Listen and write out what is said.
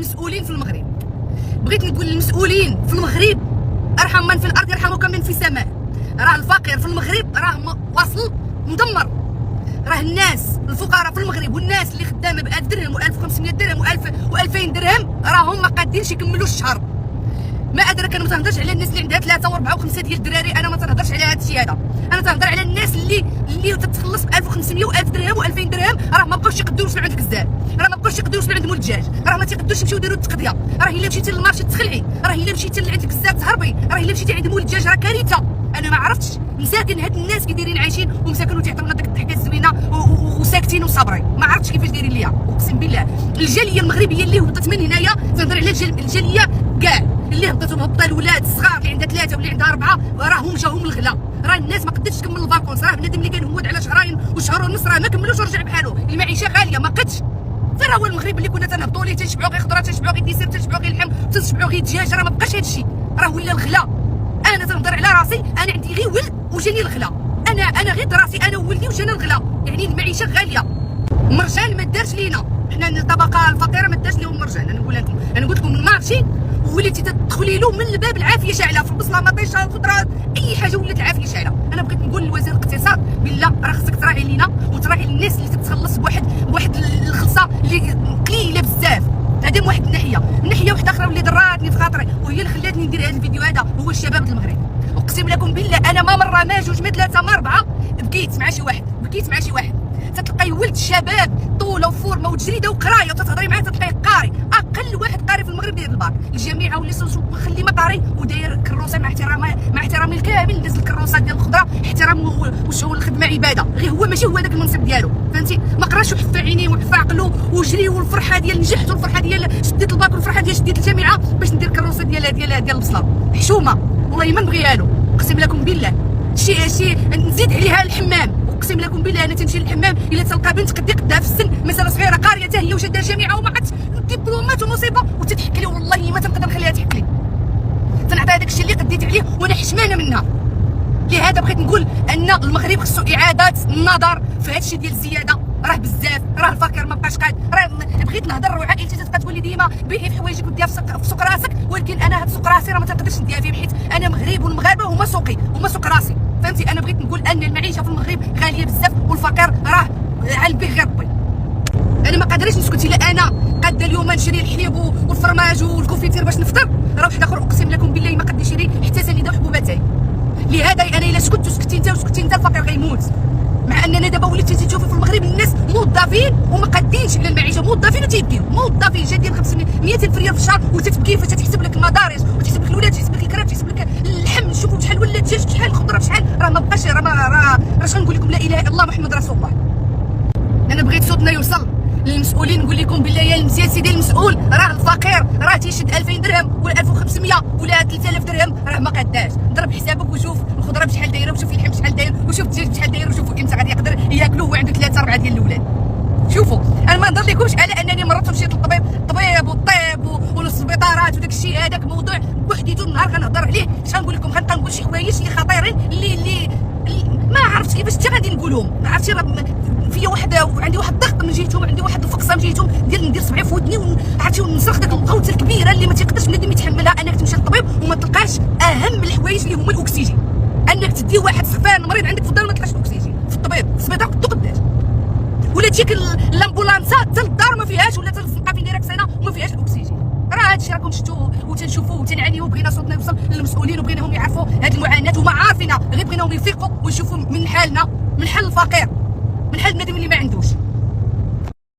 المسؤولين في المغرب. بغيت نقول للمسؤولين في المغرب ارحم من في الارض يرحمك من في السماء. راه الفقير في المغرب راه واصل مدمر. راه الناس الفقراء في المغرب والناس اللي خدامه ب 1000 درهم و1500 درهم و2000 درهم راهم ما قادينش يكملوا الشهر. ما ادرك، انا ما تنهضرش على الناس اللي عندها 3 و4 و5 ديال الدراري، انا ما تنهضرش على هذا الشيء هذا. انا تنهضر على الناس اللي تتخلص ب 1500 و1000 درهم و2000 درهم، راه ما بقاوش يقدروا يوصلوا عند الكزار، راه ما بقاوش يقدروا يوصلوا عند مول الدجاج، راه ما تيقدروش يمشيو يديروا التقضيه، راه الا مشيتي للمارشي تخلعي، راه الا مشيتي لعند الكزار تهربي، راه الا مشيتي عند مول الدجاج راه كارثه. انا ما عرفتش مساكن هاد الناس كي دايرين عايشين ومساكن وتيعطيونا ديك الضحكه الزوينه وساكتين وصابرين، ما عرفتش كيفاش دايرين ليا. اقسم بالله الجاليه المغربيه اللي هبطت من هنايا، تنهضر على الجاليه كاع اللي هبطت وهبطه الولاد الصغار اللي عندها 3 واللي عندها 4، راهم جاهم الغلا. راه الناس ما قدتش تكمل الفاكونس، راه بنادم اللي كان هود على شهرين وشهر ونص راه ما كملوش ورجع بحالو. المعيشه غاليه ما قدش. فين هو المغرب اللي كنا تنهبطوا ليه تنشبعوا غير خضره، تنشبعوا غير ديسير، تنشبعوا غير اللحم، تنشبعوا غير الدجاج؟ راه ما بقاش هذا الشيء، راه ولا الغلا. انا تنهضر على راسي، انا عندي غير ولد وجاني الغلا، انا غير راسي انا وولدي وجانا الغلا. يعني المعيشه غاليه. مرجان ما دارش لينا حنا الطبقه الفقيره، ما دارش لهم مرجان. انا نقول لكم، انا قلت لكم المارشي وليتي تدخلي له من الباب العافيه شاعله، في البصله مطيشه الخضره اي حاجه ولات العافيه شاعله. انا بغيت نقول لوزير الاقتصاد بالله راه خصك تراعي لينا وتراعي الناس اللي تتخلص بواحد الخلصه اللي قليله بزاف. هذه من واحد الناحيه واحده اخرى واللي ضراتني في خاطري وهي اللي خلاتني ندير هذا الفيديو هذا هو الشباب د المغرب. اقسم لكم بالله انا ما مره ما جوج ما 3 ما 4 بكيت مع شي واحد تتلقاي ولد شباب طوله وفورمه وتجريده وقرايه وتتهضري معاه تتلقاي قاري، اقل واحد قاري في المغرب داير الباك. الجامعه واللي خلي ما قاري وداير كروسه، مع احترامي الكامل داز الكروسه ديال الخضره، احترام وشغل الخدمه عباده، غير هو ماشي هو داك المنصب ديالو، فهمتي؟ ما قراش وحفى عينيه وحفى عقله وجري، والفرحه ديال نجحت والفرحه ديال شديت الباك والفرحه ديال شديت الجامعه باش ندير كروسه ديال البصله. حشومه والله ما نبغيها له. اقسم لكم بالله شي نزيد عليها الحمام. اقسم لكم بالله انا تنمشي للحمام الا تلقى بنت قدها في السن مساله صغيره قاريه حتى هي وشاده الجامعه وما عرفتش دبلومات ومصيبه وتضحك لي، والله ما تنقدر نخليها تضحك لي. تنعطيها داك الشيء اللي قديت عليه وانا حشمانه منها. لهذا بغيت نقول ان المغرب خصو اعاده النظر في هذا الشيء ديال الزياده. راه بزاف، راه الفقير ما بقاش قاد. راه بغيت نهضر وعائلتي تبقى تقول لي ديما بيعي في حوايجك وديها في سوق راسك، ولكن انا هاد سوق راسي راه ما تقدرش نديها فيه حيت انا مغرب والمغاربه هما سوقي هما سوق راسي، فهمتي؟ انا بغيت نقول ان المعيشه في المغرب غاليه بزاف والفقير راه على به غير ربي. انا ما قادريش نسكت الا انا قاده اليوم نشري الحليب والفرماج والكونفيتير باش نفطر، راه واحد اخر اقسم لكم بالله ما قد يشري حتى سنيده وحبوبات. لهذا انا الا سكت وسكتي انت وسكتي انت الفقير غيموت. مع اننا دابا وليتي تشوفي في المغرب الناس موظفين وما قادينش على المعيشه، موظفين وتيبكيو، موظفين جادين 500 200 ريال في الشهر وتتبكي فاش تحسب لك المدارس وتحسب لك الولاد، تحسب لك الكراب، تحسب لك اللحم، شوفوا شحال ولا الدجاج، شحال الخضره، شحال راه ما بقاش. راه شنو نقول لكم؟ لا اله الا الله محمد رسول الله. انا بغيت صوتنا يوصل للمسؤولين، نقول لكم بالله يا المزيان سيدي المسؤول، راه الفقير راه تيشد 2000 درهم ولا 1500 ولا 3000 درهم راه ما قداش. ضرب حسابك وشوف الخضره بشحال دايره وشوف اللحم بشحال داير وشوف الدجاج بشحال داير وشوفوا امتى غادي يقدر ياكلوه وعنده 3 4 ديال الاولاد. شوفوا انا ما نهضر لكمش على انني مرات مشيت للطبيب والطب والسبيطارات وداك الشيء هذاك موضوع بوحديته النهار غنهضر عليه. شنو نقول لكم؟ غنبقى نقول شي حوايج اللي خطيرين اللي ما عرفتش كيفاش حتى غادي نقولهم. ما عرفتش فيا عندي واحد الضغط من جهتهم، عندي واحد الفقصه من جهتهم ديال ندير صبعي في ودني عرفتي ونصرخ ديك الغوته الكبيره اللي ما تيقدرش بنادم يتحملها. انك تمشي للطبيب وما تلقاش اهم الحوايج اللي هما الاكسجين، انك تدي واحد سخفان مريض عندك في الدار ما تلقاش الاكسجين في الطبيب في السبيطار قداش، ولا تجيك الامبولانسات حتى للدار ما فيهاش، ولا حتى الزنقه فين دايره كسانه وما فيهاش الاكسجين. راه هادشي راكم شفتوه وتنشوفوه وتنعانيو، وبغينا صوتنا يوصل للمسؤولين وبغيناهم يعرفوا هاد المعاناه وما عارفينها، غير بغيناهم يفيقوا ويشوفوا من حالنا، من حال الفقير، من حال البنادم اللي ما عندوش.